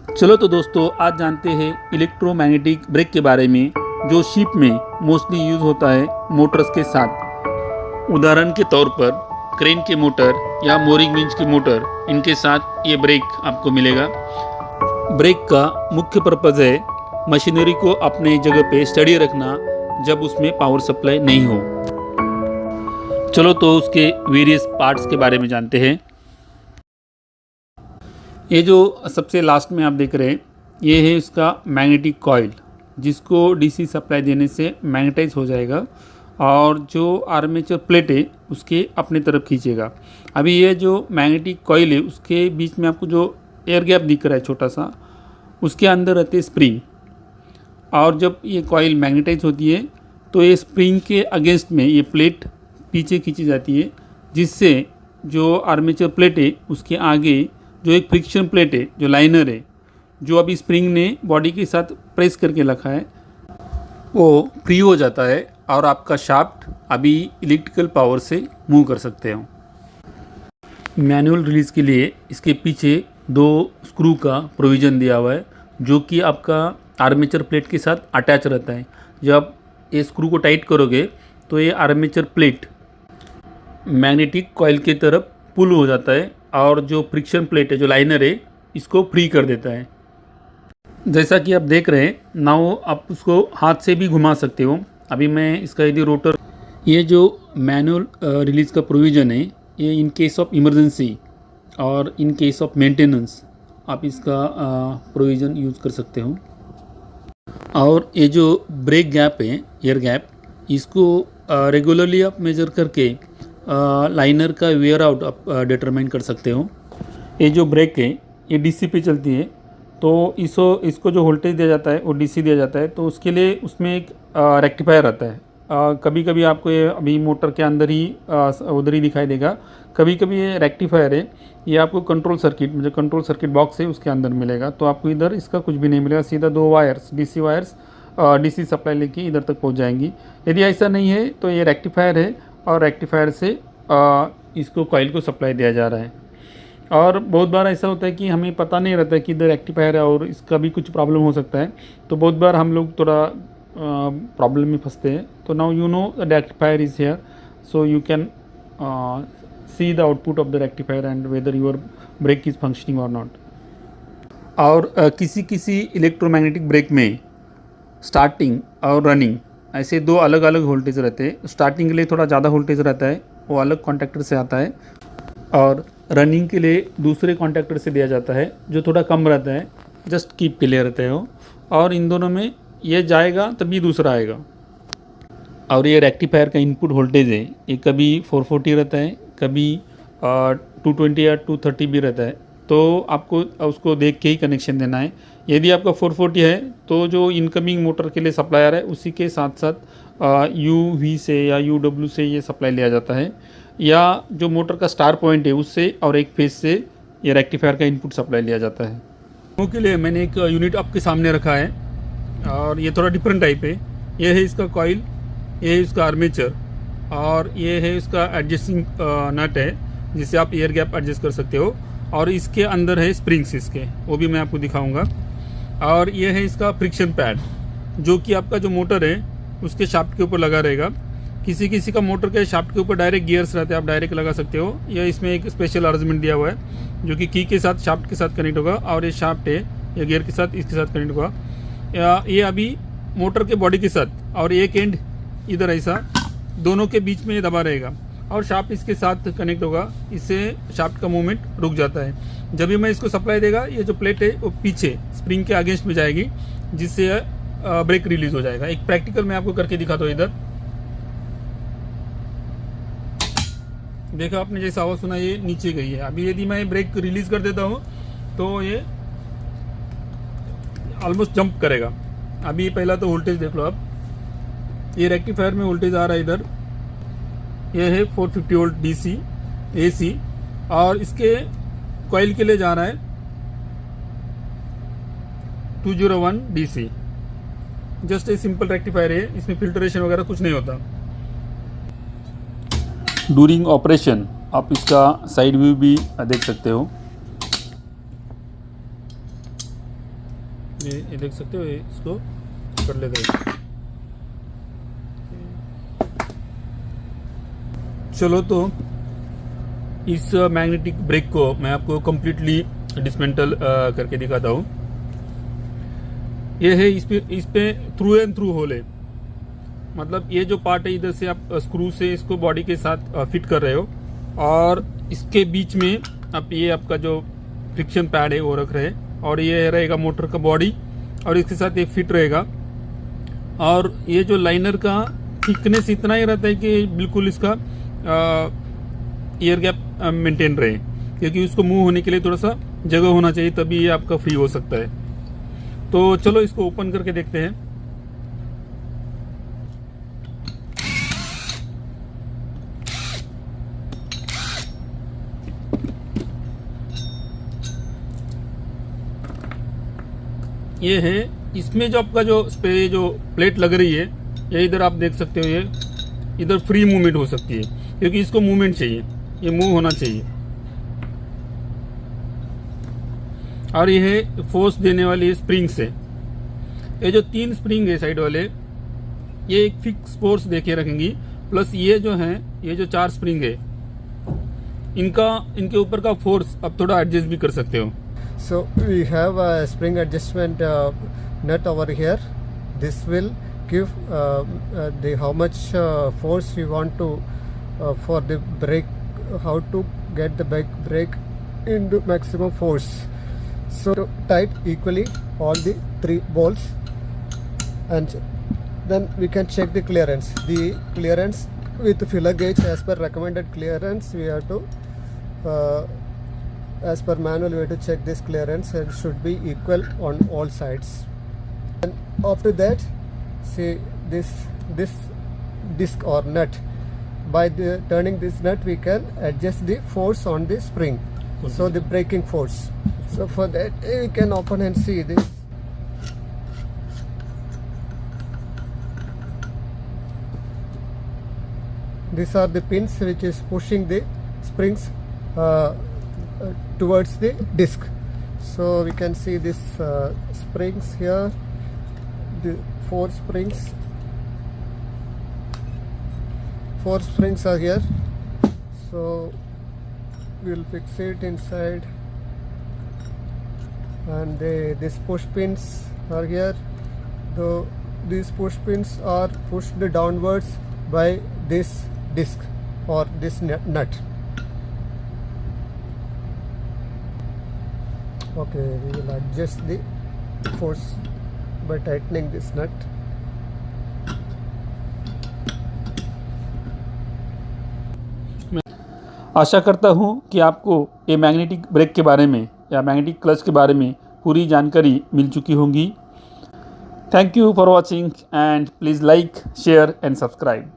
चलो तो दोस्तों, आज जानते हैं इलेक्ट्रोमैग्नेटिक ब्रेक के बारे में, जो शिप में मोस्टली यूज़ होता है मोटर्स के साथ। उदाहरण के तौर पर क्रेन के मोटर या मोरिंग विंच की मोटर, इनके साथ ये ब्रेक आपको मिलेगा। ब्रेक का मुख्य पर्पज़ है मशीनरी को अपने जगह पे स्टडी रखना जब उसमें पावर सप्लाई नहीं हो। चलो तो उसके वेरियस पार्ट्स के बारे में जानते हैं। ये जो सबसे लास्ट में आप देख रहे हैं, ये है इसका मैग्नेटिक कॉइल, जिसको डीसी सप्लाई देने से मैग्नेटाइज हो जाएगा और जो आर्मेचर प्लेट है उसके अपने तरफ खींचेगा। अभी ये जो मैग्नेटिक कॉइल है उसके बीच में आपको जो एयर गैप दिख रहा है छोटा सा, उसके अंदर रहते हैं स्प्रिंग, और जब ये कॉइल मैग्नेटाइज होती है तो ये स्प्रिंग के अगेंस्ट में ये प्लेट पीछे खींची जाती है, जिससे जो आर्मेचर प्लेट है उसके आगे जो एक फ्रिक्शन प्लेट है, जो लाइनर है, जो अभी स्प्रिंग ने बॉडी के साथ प्रेस करके रखा है, वो फ्री हो जाता है और आपका शाफ्ट अभी इलेक्ट्रिकल पावर से मूव कर सकते हो। मैनुअल रिलीज़ के लिए इसके पीछे 2 स्क्रू का प्रोविज़न दिया हुआ है, जो कि आपका आर्मेचर प्लेट के साथ अटैच रहता है। जब ये स्क्रू को टाइट करोगे तो ये आर्मेचर प्लेट मैग्नेटिक कॉइल की तरफ पुल हो जाता है और जो फ्रिक्शन प्लेट है, जो लाइनर है, इसको फ्री कर देता है। जैसा कि आप देख रहे हैं, नाउ आप उसको हाथ से भी घुमा सकते हो। अभी मैं इसका यदि रोटर, ये जो मैनुअल रिलीज़ का प्रोविज़न है, ये इन केस ऑफ इमरजेंसी और इन केस ऑफ मेंटेनेंस आप इसका प्रोविज़न यूज़ कर सकते हो। और ये जो ब्रेक गैप है, एयर गैप, इसको रेगुलरली आप मेज़र करके लाइनर का वेयर आउट आप डिटरमाइन कर सकते हो। ये जो ब्रेक है ये डीसी पे चलती है, तो इसको जो वोल्टेज दिया जाता है वो डीसी दिया जाता है, तो उसके लिए उसमें एक रेक्टिफायर आता है। कभी कभी आपको ये अभी मोटर के अंदर ही उधर ही दिखाई देगा, कभी कभी ये रेक्टिफायर है, ये आपको कंट्रोल सर्किट, जो कंट्रोल सर्किट बॉक्स है उसके अंदर मिलेगा। तो आपको इधर इसका कुछ भी नहीं मिलेगा, सीधा 2 wires, DC wires DC supply लेके इधर तक पहुंच जाएंगी। यदि ऐसा नहीं है तो ये रेक्टिफायर है और रेक्टिफायर से इसको कॉइल को सप्लाई दिया जा रहा है। और बहुत बार ऐसा होता है कि हमें पता नहीं रहता है कि इधर रेक्टिफायर है और इसका भी कुछ प्रॉब्लम हो सकता है, तो बहुत बार हम लोग थोड़ा प्रॉब्लम में फंसते हैं। तो now you know the rectifier is here, so you can see the output of the rectifier and whether your brake is functioning और नॉट। और किसी इलेक्ट्रोमैग्नेटिक ब्रेक में स्टार्टिंग और रनिंग ऐसे 2 अलग अलग वोल्टेज रहते हैं। स्टार्टिंग के लिए थोड़ा ज़्यादा वोल्टेज रहता है, वो अलग कॉन्टैक्टर से आता है, और रनिंग के लिए दूसरे कॉन्टैक्टर से दिया जाता है जो थोड़ा कम रहता है, जस्ट कीप के लिए रहते हो। और इन दोनों में ये जाएगा तभी दूसरा आएगा। और ये रेक्टिफायर का इनपुट वोल्टेज है, ये कभी 440 रहता है, कभी 220 या 230 भी रहता है, तो आपको उसको देख के ही कनेक्शन देना है। यदि आपका 440 है तो जो इनकमिंग मोटर के लिए सप्लायर है उसी के साथ साथ UV से या UW से ये सप्लाई लिया जाता है, या जो मोटर का स्टार पॉइंट है उससे और एक फेज से ये रेक्टिफायर का इनपुट सप्लाई लिया जाता है। उसके लिए मैंने एक यूनिट आपके सामने रखा है और ये थोड़ा डिफरेंट टाइप है। ये है इसका कॉइल, ये है इसका आर्मेचर, और ये है इसका एडजस्टिंग नट है जिससे आप एयर गैप एडजस्ट कर सकते हो, और इसके अंदर है स्प्रिंग्स इसके, वो भी मैं आपको दिखाऊंगा। और ये है इसका फ्रिक्शन पैड, जो कि आपका जो मोटर है उसके शाफ्ट के ऊपर लगा रहेगा। किसी का मोटर के शाफ्ट के ऊपर डायरेक्ट गियर्स रहते हैं, आप डायरेक्ट लगा सकते हो, या इसमें एक स्पेशल अरेंजमेंट दिया हुआ है जो कि की के साथ शाफ्ट के साथ कनेक्ट होगा, और ये शाफ्ट है या गियर के साथ इसके साथ कनेक्ट होगा। ये अभी मोटर के बॉडी के साथ, और एक एंड इधर ऐसा दोनों के बीच में ये दबा रहेगा, और शाफ्ट इसके साथ कनेक्ट होगा, इससे शाफ्ट का मूवमेंट रुक जाता है। जब भी मैं इसको सप्लाई देगा, ये जो प्लेट है वो पीछे स्प्रिंग के अगेंस्ट में जाएगी, जिससे ब्रेक रिलीज हो जाएगा। एक प्रैक्टिकल मैं आपको करके दिखाता हूँ। इधर देखा आपने, जैसा आवाज़ सुना ये नीचे गई है। अभी यदि मैं ब्रेक रिलीज कर देता हूँ तो ये ऑलमोस्ट जंप करेगा। अभी पहला तो वोल्टेज देख लो आप, ये रेक्टिफायर में वोल्टेज आ रहा है इधर, ये है 450 वोल्ट DC AC, और इसके कॉइल के लिए जा रहा है 201 DC। Just a simple rectifier है, इसमें फिल्टरेशन वगैरह कुछ नहीं होता। ड्यूरिंग ऑपरेशन आप इसका साइड व्यू भी देख सकते हो। ये देख सकते हो, ये इसको कर लेते हैं। चलो तो इस मैग्नेटिक ब्रेक को मैं आपको कम्प्लीटली डिसमेंटल करके दिखाता हूँ। ये है इस पे थ्रू एंड थ्रू होल है, मतलब ये जो पार्ट है इधर से आप स्क्रू से इसको बॉडी के साथ फिट कर रहे हो, और इसके बीच में आप ये आपका जो फ्रिक्शन पैड है वो रख रहे हैं, और ये रहेगा मोटर का बॉडी, और इसके साथ ये फिट रहेगा। और ये जो लाइनर का थिकनेस इतना ही रहता है कि बिल्कुल इसका एयर गैप मेंटेन रहे, क्योंकि उसको मूव होने के लिए थोड़ा सा जगह होना चाहिए, तभी ये आपका फ्री हो सकता है। तो चलो इसको ओपन करके देखते हैं। ये है, इसमें जो आपका जो जो प्लेट लग रही है, ये इधर आप देख सकते हो, ये इधर फ्री मूवमेंट हो सकती है, क्योंकि इसको मूवमेंट चाहिए, ये मूव होना चाहिए। और ये है फोर्स देने वाली स्प्रिंग्स है। ये जो 3 स्प्रिंग है साइड वाले, ये एक फिक्स फोर्स देके रखेंगी, प्लस ये जो है, ये जो 4 स्प्रिंग है, इनके ऊपर का फोर्स आप थोड़ा एडजस्ट भी कर सकते हो। So we have a spring adjustment nut over here. This will give the how much force we want to for the brake, how to get the brake into maximum force. So tight equally all the 3 bolts, and then we can check the clearance. The clearance with filler gauge, as per recommended clearance, we have to as per manual we have to check this clearance, and should be equal on all sides. And after that, see this disc or nut, by turning this nut we can adjust the force on the spring, so the braking force. So for that we can open and see this. These are the pins which is pushing the springs towards the disc. So we can see this springs here, the 4 springs are here. So we'll fix it inside, and these push pins are here. Though these push pins are pushed downwards by this disc or this nut. Okay, we will adjust the force by tightening this nut. आशा करता हूँ कि आपको ये magnetic break के बारे में या magnetic clutch के बारे में पूरी जानकारी मिल चुकी होगी। Thank you for watching, and please like, share and subscribe.